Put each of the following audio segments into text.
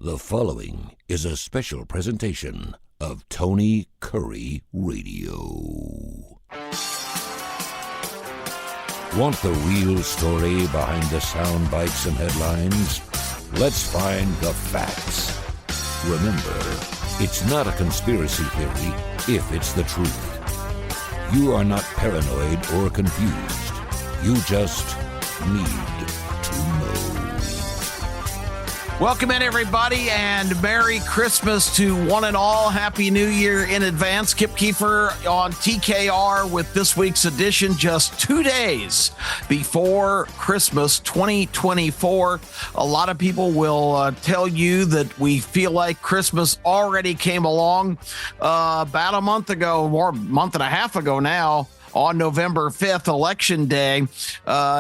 The following is a special presentation of Tony Kurre Radio. Want the real story behind the sound bites and headlines? Let's find the facts. Remember, it's not a conspiracy theory if it's the truth. You are not paranoid or confused. You just need to know. Welcome in, everybody, and Merry Christmas to one and all. Happy New Year in advance. Kip Keefer on TKR with this week's edition, just 2 days before Christmas 2024. A lot of people will tell you that we feel like Christmas already came along about a month ago, or a month and a half ago now. On November 5th, Election Day,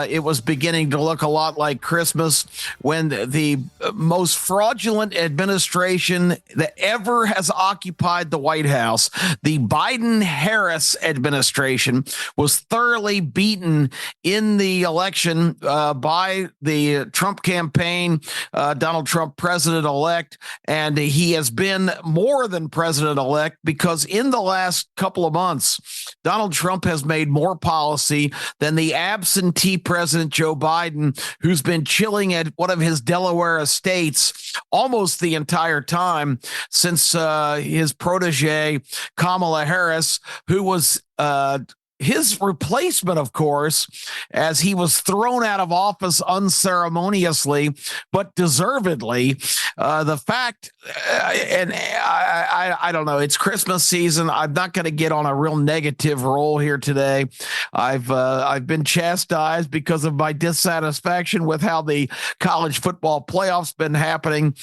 it was beginning to look a lot like Christmas when the most fraudulent administration that ever has occupied the White House, the Biden-Harris administration, was thoroughly beaten in the election by the Trump campaign, Donald Trump president-elect, and he has been more than president-elect because in the last couple of months, Donald Trump has made more policy than the absentee president Joe Biden, who's been chilling at one of his Delaware estates almost the entire time since his protege Kamala Harris, who was his replacement, of course, as he was thrown out of office unceremoniously, but deservedly. The fact, and I don't know, it's Christmas season. I'm not going to get on a real negative roll here today. I've been chastised because of my dissatisfaction with how the college football playoffs been happening.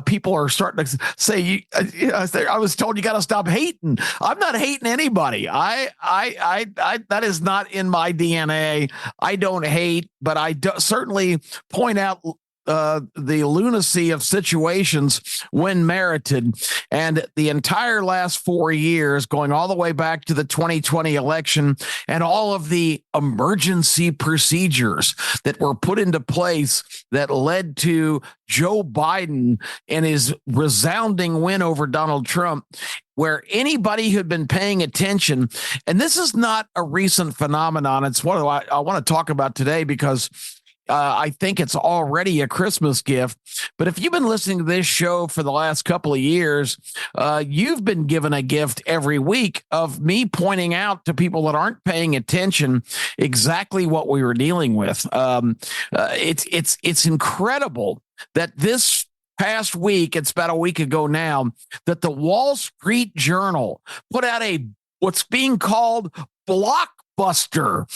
People are starting to say, I was told you got to stop hating. I'm not hating anybody. I that is not in my DNA. I don't hate, but I certainly point out the lunacy of situations when merited. And the entire last 4 years, going all the way back to the 2020 election and all of the emergency procedures that were put into place that led to Joe Biden and his resounding win over Donald Trump, where anybody who'd been paying attention, and this is not a recent phenomenon, it's what I want to talk about today because I think it's already a Christmas gift. But if you've been listening to this show for the last couple of years, you've been given a gift every week of me pointing out to people that aren't paying attention exactly what we were dealing with. It's incredible that this past week, it's about a week ago now, that the Wall Street Journal put out what's being called blockbuster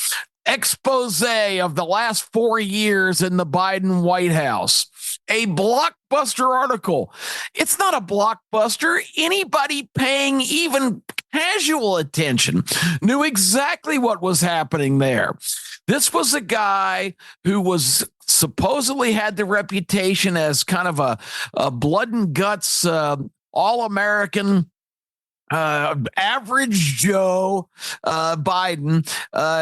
expose of the last 4 years in the Biden White House. A blockbuster article. It's not a blockbuster. Anybody paying even casual attention knew exactly what was happening there. This was a guy who was supposedly had the reputation as kind of a blood and guts all-American average Joe Biden,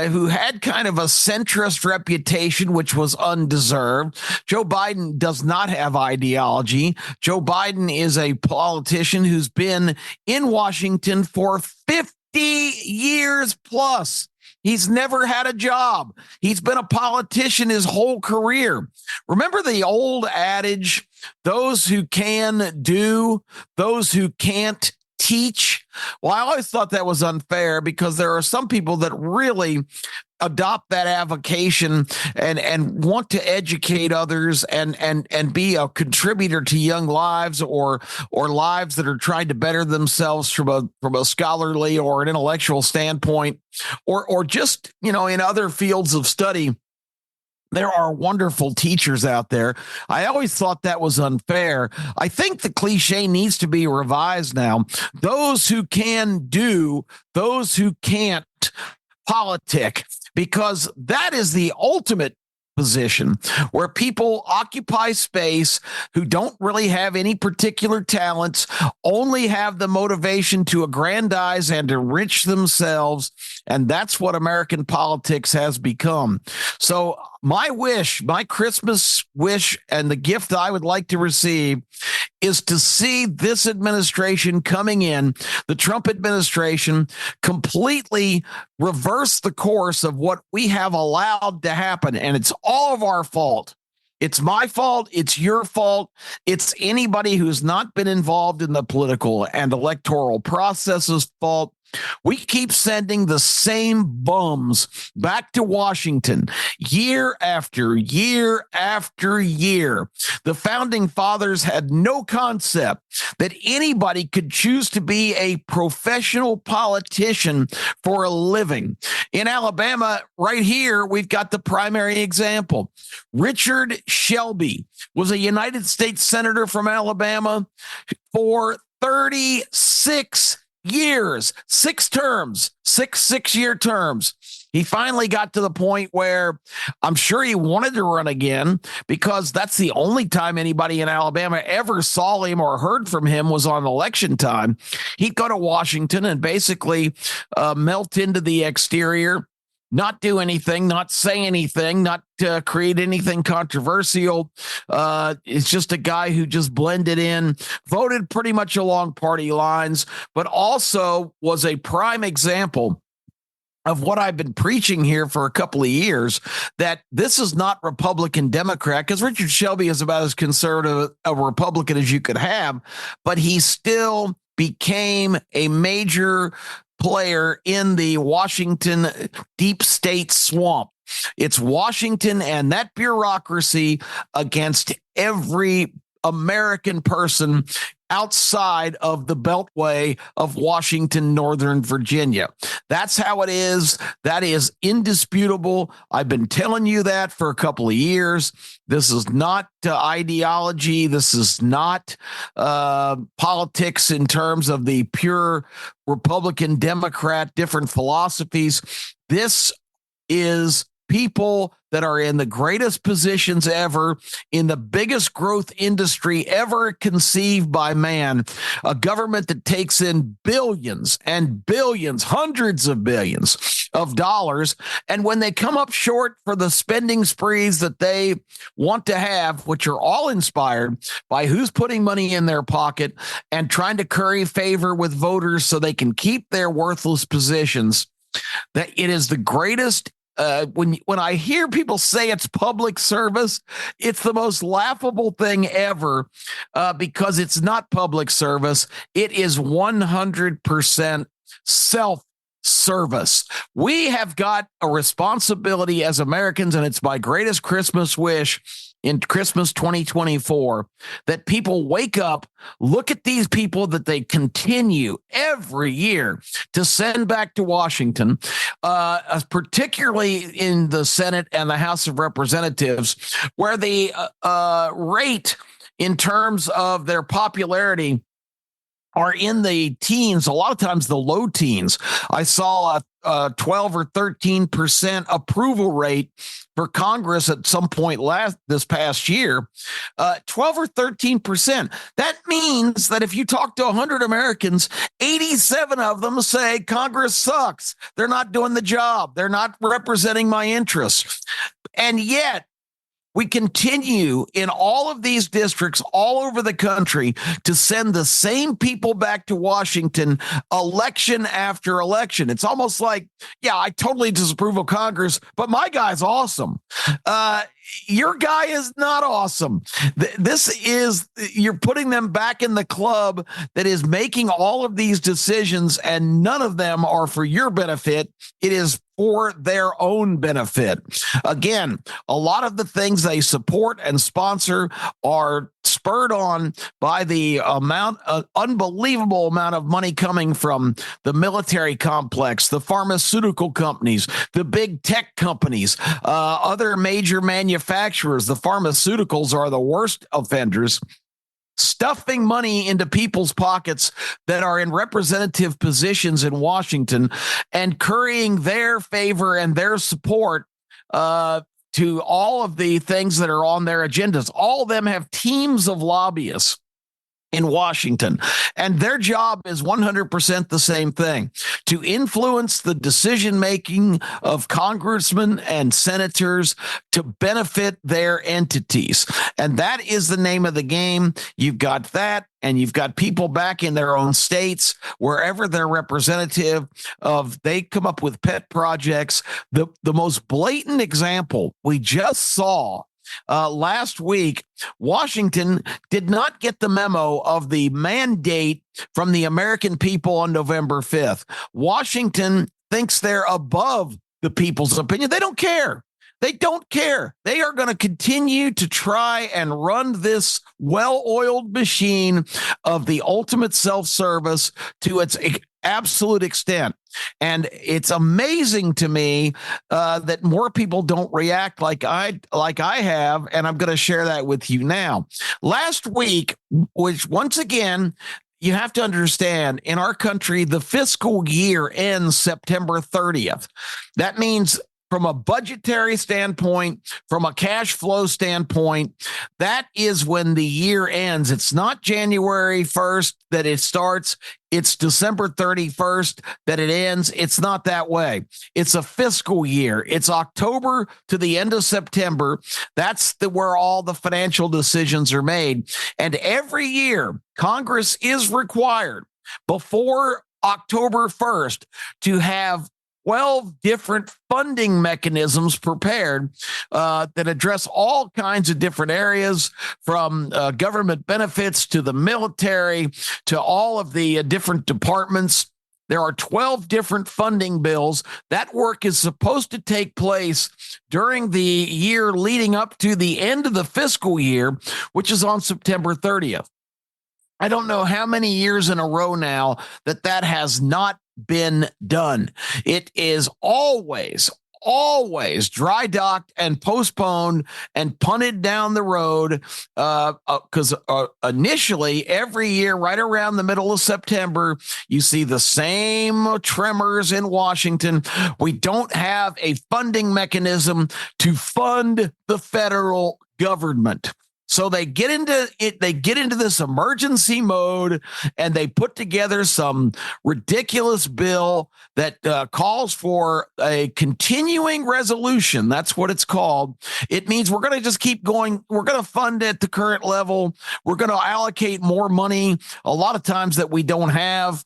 who had kind of a centrist reputation, which was undeserved. Joe Biden does not have ideology. Joe Biden is a politician who's been in Washington for 50 years plus. He's never had a job. He's been a politician his whole career. Remember the old adage, those who can do, those who can't teach? Well, I always thought that was unfair because there are some people that really adopt that avocation and want to educate others and be a contributor to young lives or lives that are trying to better themselves from a scholarly or an intellectual standpoint or just, in other fields of study. There are wonderful teachers out there. I always thought that was unfair. I think the cliche needs to be revised now. Those who can do, those who can't politic, because that is the ultimate position where people occupy space who don't really have any particular talents, only have the motivation to aggrandize and enrich themselves. And that's what American politics has become. So my wish, my Christmas wish, and the gift I would like to receive is to see this administration coming in, the Trump administration, completely reverse the course of what we have allowed to happen. And it's all of our fault. It's my fault. It's your fault. It's anybody who's not been involved in the political and electoral process's fault. We keep sending the same bums back to Washington year after year after year. The founding fathers had no concept that anybody could choose to be a professional politician for a living. In Alabama, right here, we've got the primary example. Richard Shelby was a United States Senator from Alabama for 36 years, 6 terms, six-year terms. He finally got to the point where I'm sure he wanted to run again, because that's the only time anybody in Alabama ever saw him or heard from him was on election time. He'd go to Washington and basically melt into the exterior, not do anything, not say anything, not create anything controversial. It's just a guy who just blended in, voted pretty much along party lines, but also was a prime example of what I've been preaching here for a couple of years, that this is not Republican Democrat, because Richard Shelby is about as conservative a Republican as you could have, but he still became a major player in the Washington deep state swamp. It's Washington and that bureaucracy against every American person outside of the beltway of Washington, Northern Virginia. That's how it is. That is indisputable. I've been telling you that for a couple of years. This is not ideology. This is not politics in terms of the pure Republican, Democrat, different philosophies. This is people that are in the greatest positions ever, in the biggest growth industry ever conceived by man, a government that takes in billions and billions, hundreds of billions of dollars. And when they come up short for the spending sprees that they want to have, which are all inspired by who's putting money in their pocket and trying to curry favor with voters so they can keep their worthless positions, that it is the greatest. When I hear people say it's public service, it's the most laughable thing ever, because it's not public service. It is 100% self-service. We have got a responsibility as Americans, and it's my greatest Christmas wish in Christmas 2024, that people wake up, look at these people that they continue every year to send back to Washington, particularly in the Senate and the House of Representatives, where the rate in terms of their popularity are in the teens, a lot of times the low teens. I saw a 12 or 13% approval rate for Congress at some point this past year. 12 or 13%. That means that if you talk to 100 Americans, 87 of them say Congress sucks. They're not doing the job. They're not representing my interests. And yet, we continue in all of these districts all over the country to send the same people back to Washington election after election. It's almost like, yeah, I totally disapprove of Congress, but my guy's awesome. Your guy is not awesome. You're putting them back in the club that is making all of these decisions, and none of them are for your benefit. It is for their own benefit. Again, a lot of the things they support and sponsor are spurred on by the unbelievable amount of money coming from the military complex, the pharmaceutical companies, the big tech companies, other major manufacturers. The pharmaceuticals are the worst offenders, stuffing money into people's pockets that are in representative positions in Washington and currying their favor and their support to all of the things that are on their agendas. All of them have teams of lobbyists in Washington. And their job is 100% the same thing, to influence the decision making of congressmen and senators to benefit their entities. And that is the name of the game. You've got that, and you've got people back in their own states, wherever they're representative of, they come up with pet projects. The most blatant example we just saw last week, Washington did not get the memo of the mandate from the American people on November 5th. Washington thinks they're above the people's opinion. They don't care. They don't care. They are going to continue to try and run this well-oiled machine of the ultimate self-service to its absolute extent. And it's amazing to me that more people don't react like I have, and I'm going to share that with you now. Last week, which once again, you have to understand, in our country, the fiscal year ends September 30th. That means, from a budgetary standpoint, from a cash flow standpoint, that is when the year ends. It's not January 1st that it starts. It's December 31st that it ends. It's not that way. It's a fiscal year. It's October to the end of September. That's where all the financial decisions are made. And every year, Congress is required before October 1st to have 12 different funding mechanisms prepared that address all kinds of different areas, from government benefits to the military to all of the different departments. There are 12 different funding bills. That work is supposed to take place during the year leading up to the end of the fiscal year, which is on September 30th. I don't know how many years in a row now that has not been done. It is always dry docked and postponed and punted down the road, because initially every year, right around the middle of September, you see the same tremors in Washington. We don't have a funding mechanism to fund the federal government. So they get into it. They get into this emergency mode, and they put together some ridiculous bill that calls for a continuing resolution. That's what it's called. It means we're going to just keep going. We're going to fund at the current level. We're going to allocate more money, a lot of times that we don't have,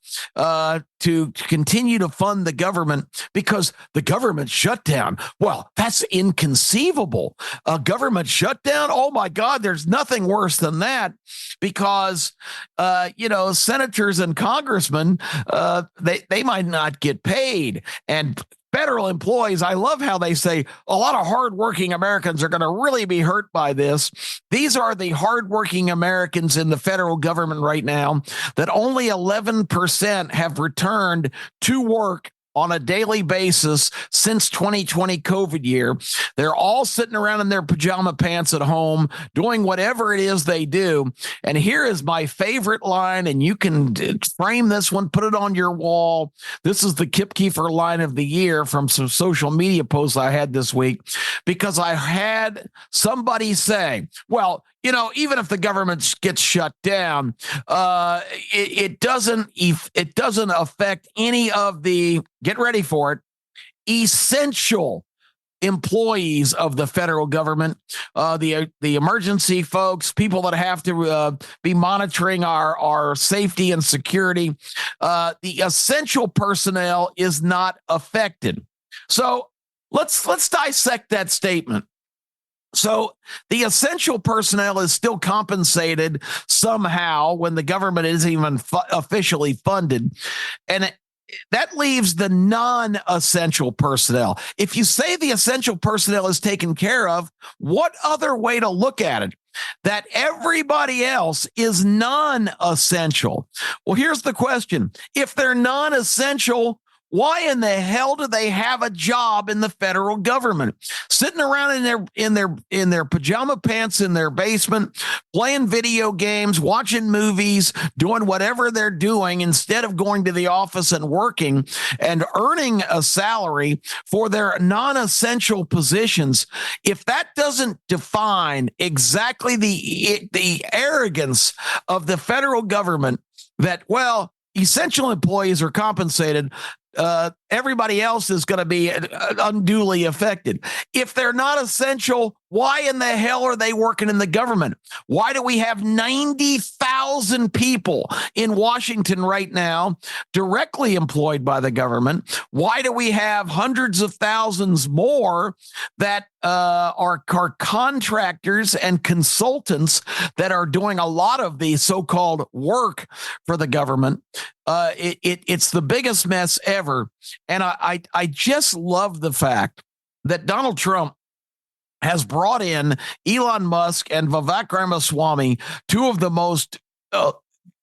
to continue to fund the government, because the government shutdown. Well, that's inconceivable. A government shutdown. Oh my God. There's nothing worse than that, because, senators and congressmen, they might not get paid. And federal employees, I love how they say a lot of hardworking Americans are going to really be hurt by this. These are the hardworking Americans in the federal government right now that only 11% have returned to work on a daily basis since 2020 COVID year. They're all sitting around in their pajama pants at home doing whatever it is they do. And here is my favorite line, and you can frame this one, put it on your wall. This is the Kip Keefer line of the year from some social media posts I had this week, because I had somebody say, well, even if the government gets shut down, it doesn't affect any of the, get ready for it, essential employees of the federal government, the emergency folks, people that have to be monitoring our safety and security. The essential personnel is not affected. So let's dissect that statement. So the essential personnel is still compensated somehow when the government isn't even officially funded. And that leaves the non-essential personnel. If you say the essential personnel is taken care of, what other way to look at it? That everybody else is non-essential. Well, here's the question. If they're non-essential, Why in the hell do they have a job in the federal government? Sitting around in their pajama pants in their basement, playing video games, watching movies, doing whatever they're doing instead of going to the office and working and earning a salary for their non-essential positions. If that doesn't define exactly the arrogance of the federal government, that, well, essential employees are compensated, everybody else is going to be unduly affected. If they're not essential, why in the hell are they working in the government? Why do we have 90,000 people in Washington right now directly employed by the government? Why do we have hundreds of thousands more that are contractors and consultants that are doing a lot of the so-called work for the government? It's the biggest mess ever. And I just love the fact that Donald Trump has brought in Elon Musk and Vivek Ramaswamy, two of the most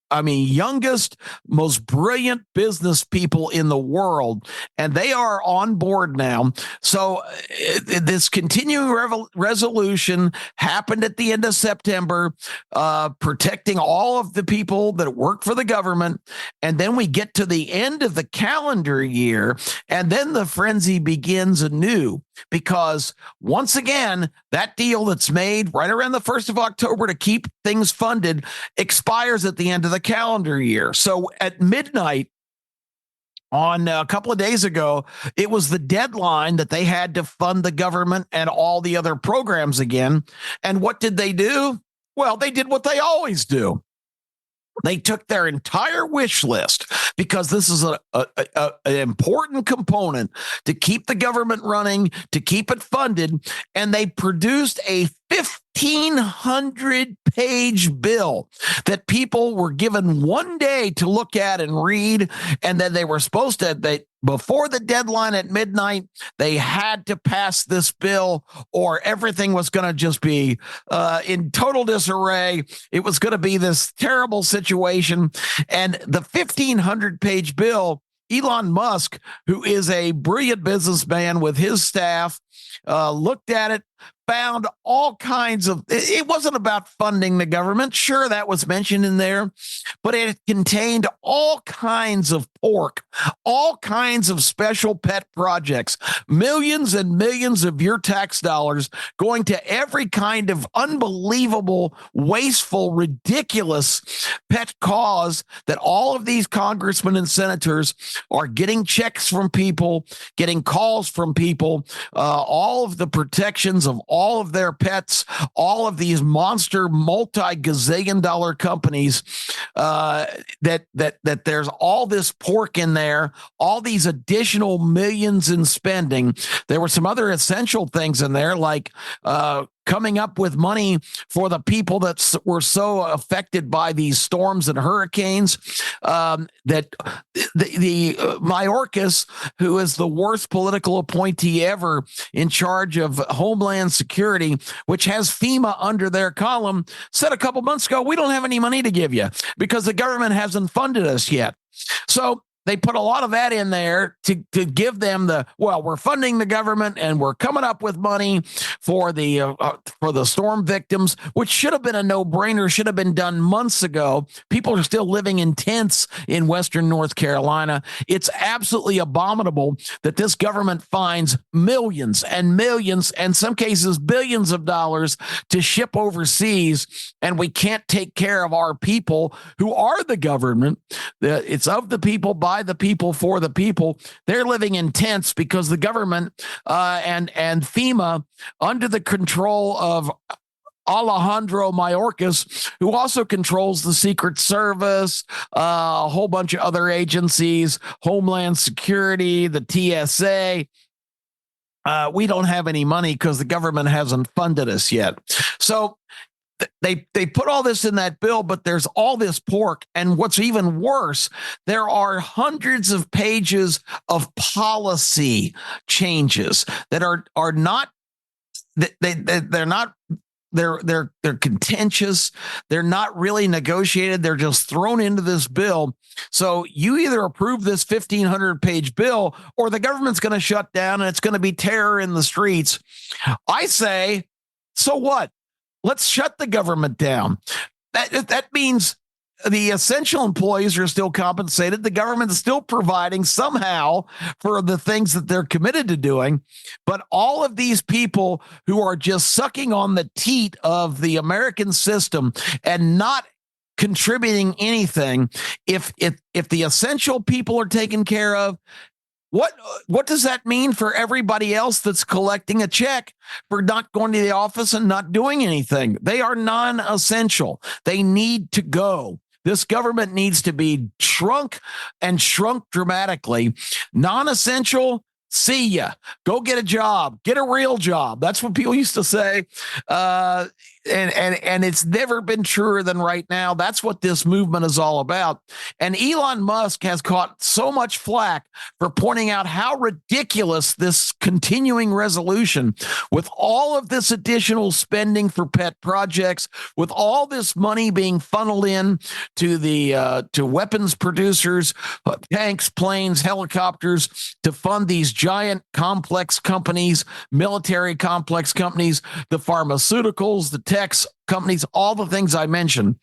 youngest, most brilliant business people in the world, and they are on board now. So this continuing resolution happened at the end of September, protecting all of the people that work for the government. And then we get to the end of the calendar year, and then the frenzy begins anew. Because once again, that deal that's made right around the 1st of October to keep things funded expires at the end of the calendar year. So at midnight on a couple of days ago, it was the deadline that they had to fund the government and all the other programs again. And what did they do? Well, they did what they always do. They took their entire wish list, because this is an important component to keep the government running, to keep it funded, and they produced a 1,500-page bill that people were given one day to look at and read, and then they were supposed to, before the deadline at midnight, they had to pass this bill, or everything was going to just be in total disarray. It was going to be this terrible situation. And the 1,500-page bill, Elon Musk, who is a brilliant businessman with his staff, looked at it, found all kinds of, it wasn't about funding the government. Sure, that was mentioned in there, but it contained all kinds of pork, all kinds of special pet projects, millions and millions of your tax dollars going to every kind of unbelievable, wasteful, ridiculous pet cause that all of these congressmen and senators are getting checks from people, getting calls from people, all of the protections of all of their pets, all of these monster multi-gazillion dollar companies, that there's all this pork in there, all these additional millions in spending. There were some other essential things in there, like coming up with money for the people that were so affected by these storms and hurricanes, that the Mayorkas, who is the worst political appointee ever in charge of Homeland Security, which has FEMA under their column, said a couple months ago, we don't have any money to give you because the government hasn't funded us yet. So they put a lot of that in there to give them we're funding the government and we're coming up with money for the storm victims, which should have been a no-brainer, should have been done months ago. People are still living in tents in Western North Carolina. It's absolutely abominable that this government finds millions and millions, and some cases billions of dollars to ship overseas, and we can't take care of our people who are the government. It's of the people, by the people, for the people. They're living in tents because the government and FEMA, under the control of Alejandro Mayorkas, who also controls the Secret Service, a whole bunch of other agencies, Homeland Security, the TSA. We don't have any money because the government hasn't funded us yet. So they put all this in that bill, but there's all this pork. And what's even worse, there are hundreds of pages of policy changes that are not, they're not they're contentious. They're not really negotiated. They're just thrown into this bill. So you either approve this 1,500-page bill or the government's going to shut down and it's going to be terror in the streets. I say, so what? Let's shut the government down. That means the essential employees are still compensated. The government is still providing somehow for the things that they're committed to doing. But all of these people who are just sucking on the teat of the American system and not contributing anything, if the essential people are taken care of, what does that mean for everybody else that's collecting a check for not going to the office and not doing anything? They are non-essential. They need to go. This government needs to be shrunk and shrunk dramatically. Non-essential, see ya. Go get a job. Get a real job. That's what people used to say. And it's never been truer than right now. That's what this movement is all about. And Elon Musk has caught so much flack for pointing out how ridiculous this continuing resolution, with all of this additional spending for pet projects, with all this money being funneled in to the to weapons producers, tanks, planes, helicopters, to fund these giant complex companies, military complex companies, the pharmaceuticals, the techs companies, all the things I mentioned.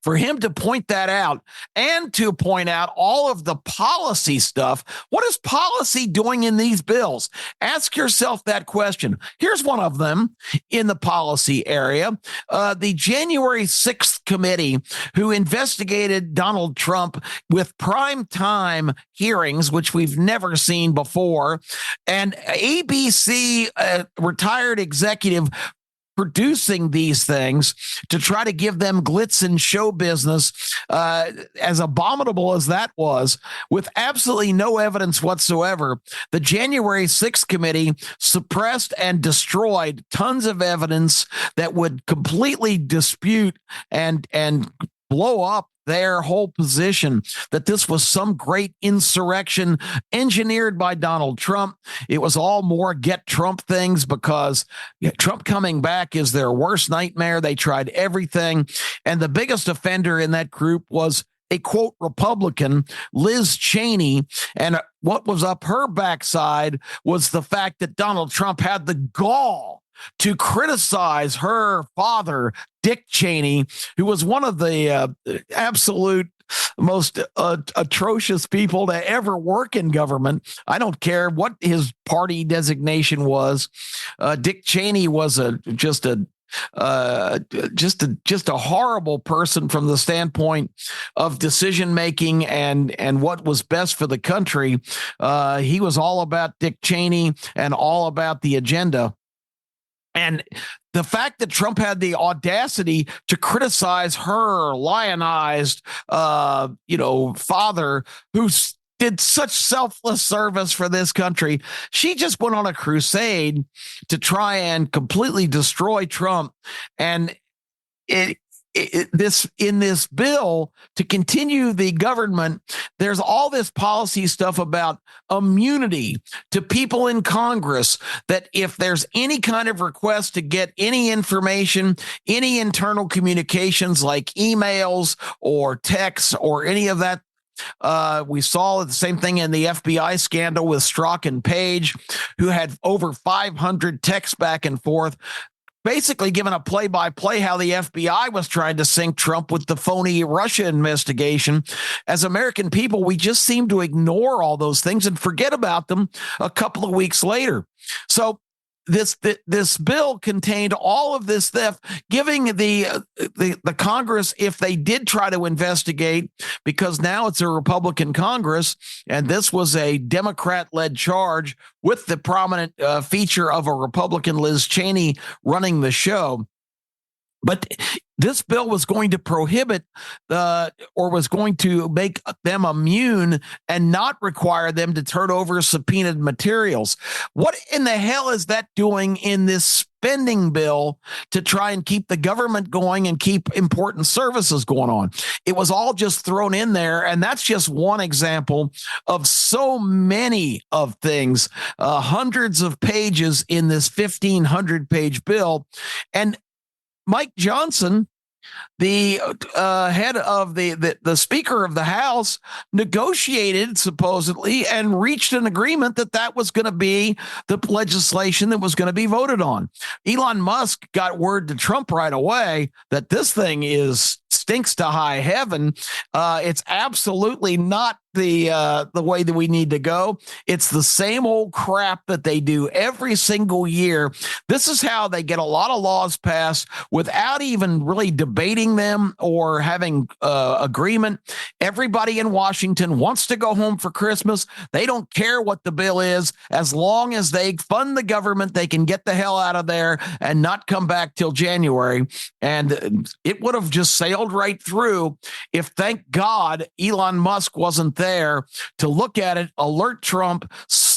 For him to point that out and to point out all of the policy stuff, what is policy doing in these bills? Ask yourself that question. Here's one of them in the policy area. The January 6th committee who investigated Donald Trump with prime time hearings, which we've never seen before, and ABC retired executive producing these things to try to give them glitz and show business, as abominable as that was, with absolutely no evidence whatsoever. The January 6th committee suppressed and destroyed tons of evidence that would completely dispute and blow up their whole position that this was some great insurrection engineered by Donald Trump. It was all more get Trump things because Trump coming back is their worst nightmare. They tried everything. And the biggest offender in that group was a quote Republican, Liz Cheney. And what was up her backside was the fact that Donald Trump had the gall to criticize her father, Dick Cheney, who was one of the absolute most atrocious people to ever work in government. I don't care what his party designation was. Dick Cheney was just a horrible person from the standpoint of decision making and what was best for the country. He was all about Dick Cheney and all about the agenda. And the fact that Trump had the audacity to criticize her lionized, father who did such selfless service for this country, she just went on a crusade to try and completely destroy Trump. And this bill to continue the government, there's all this policy stuff about immunity to people in Congress, that if there's any kind of request to get any information, any internal communications like emails or texts or any of that. We saw the same thing in the FBI scandal with Strzok and Page, who had over 500 texts back and forth, basically given a play-by-play how the FBI was trying to sync Trump with the phony Russia investigation. As American people, we just seem to ignore all those things and forget about them a couple of weeks later. So this bill contained all of this theft, giving the Congress, if they did try to investigate, because now it's a Republican Congress, and this was a Democrat-led charge with the prominent feature of a Republican, Liz Cheney, running the show. But this bill was going to prohibit or was going to make them immune and not require them to turn over subpoenaed materials. What in the hell is that doing in this spending bill to try and keep the government going and keep important services going on? It was all just thrown in there. And that's just one example of so many of things, hundreds of pages in this 1,500-page bill. And Mike Johnson, the head of the Speaker of the House, negotiated supposedly and reached an agreement that was going to be the legislation that was going to be voted on. Elon Musk got word to Trump right away that this thing stinks to high heaven. It's absolutely not the way that we need to go. It's the same old crap that they do every single year. This is how they get a lot of laws passed without even really debating them or having agreement. Everybody in Washington wants to go home for Christmas. They don't care what the bill is. As long as they fund the government, they can get the hell out of there and not come back till January. And it would have just sailed right through if, thank God, Elon Musk wasn't there to look at it, alert Trump,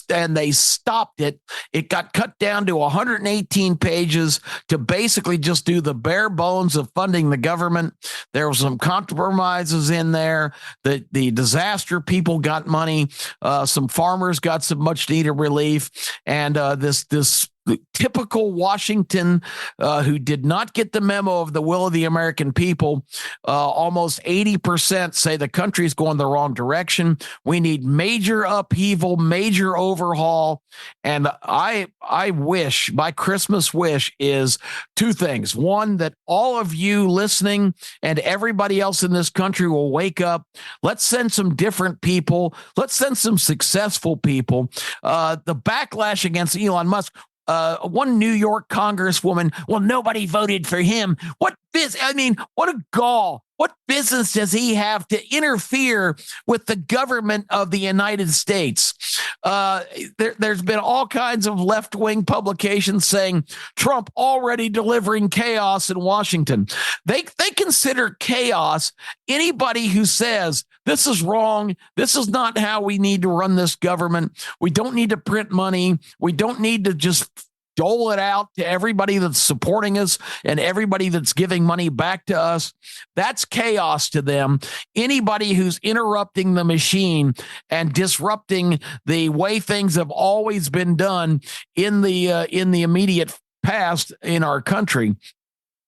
and they stopped it. It got cut down to 118 pages to basically just do the bare bones of funding the government. There were some compromises in there. The disaster people got money. Some farmers got some much needed relief. And this typical Washington, who did not get the memo of the will of the American people. Almost 80% say the country's going the wrong direction. We need major upheaval, major overhaul. And I wish, my Christmas wish is two things. One, that all of you listening and everybody else in this country will wake up. Let's send some different people. Let's send some successful people. The backlash against Elon Musk, one New York congresswoman, well, nobody voted for him. What a gall. What business does he have to interfere with the government of the United States? There's been all kinds of left-wing publications saying Trump already delivering chaos in Washington. They consider chaos anybody who says this is wrong. This is not how we need to run this government. We don't need to print money. We don't need to just dole it out to everybody that's supporting us and everybody that's giving money back to us. That's chaos to them. Anybody who's interrupting the machine and disrupting the way things have always been done in the immediate past in our country.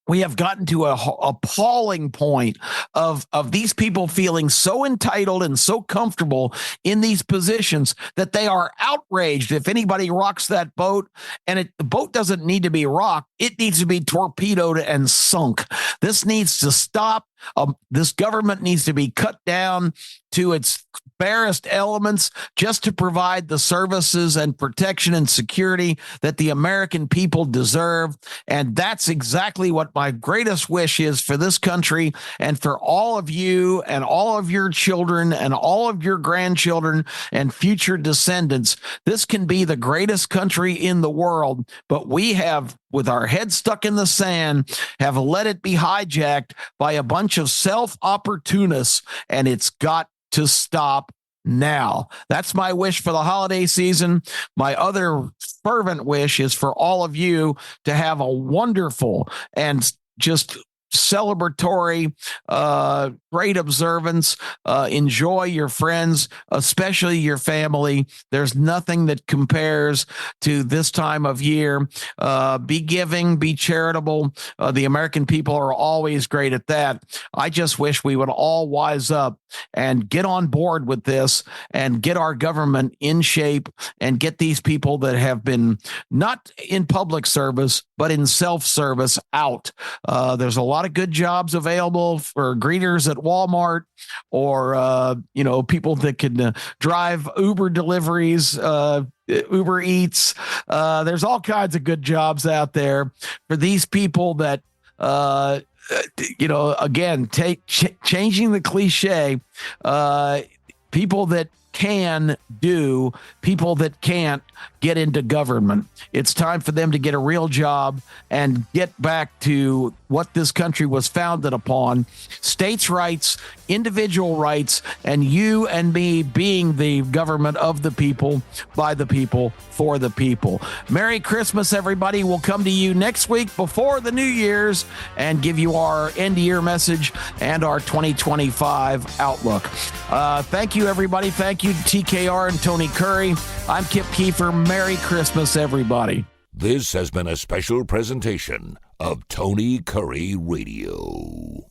We have gotten to a appalling point of these people feeling so entitled and so comfortable in these positions that they are outraged if anybody rocks that boat. And the boat doesn't need to be rocked. It needs to be torpedoed and sunk. This needs to stop. This government needs to be cut down to its barest elements just to provide the services and protection and security that the American people deserve. And that's exactly what my greatest wish is for this country and for all of you and all of your children and all of your grandchildren and future descendants. This can be the greatest country in the world, but we have, with our heads stuck in the sand, have let it be hijacked by a bunch of self-opportunists, and it's got to stop now. That's my wish for the holiday season. My other fervent wish is for all of you to have a wonderful and just celebratory, great observance. Enjoy your friends, especially your family. There's nothing that compares to this time of year. Be giving, be charitable. The American people are always great at that. I just wish we would all wise up and get on board with this and get our government in shape and get these people that have been not in public service, but in self-service out. There's a lot of good jobs available for greeters at Walmart or, people that can drive Uber deliveries, Uber Eats. There's all kinds of good jobs out there for these people that, again, changing the cliche, people that can do, people that can't get into government. It's time for them to get a real job and get back to what this country was founded upon: states' rights, individual rights, and you and me being the government of the people, by the people, for the people. Merry Christmas, everybody. We'll come to you next week before the New Year's and give you our end-of-year message and our 2025 outlook. Thank you, everybody. Thank you to TKR and Tony Kurre. I'm Kip Keefer. Merry Christmas, everybody. This has been a special presentation of Tony Kurre Radio.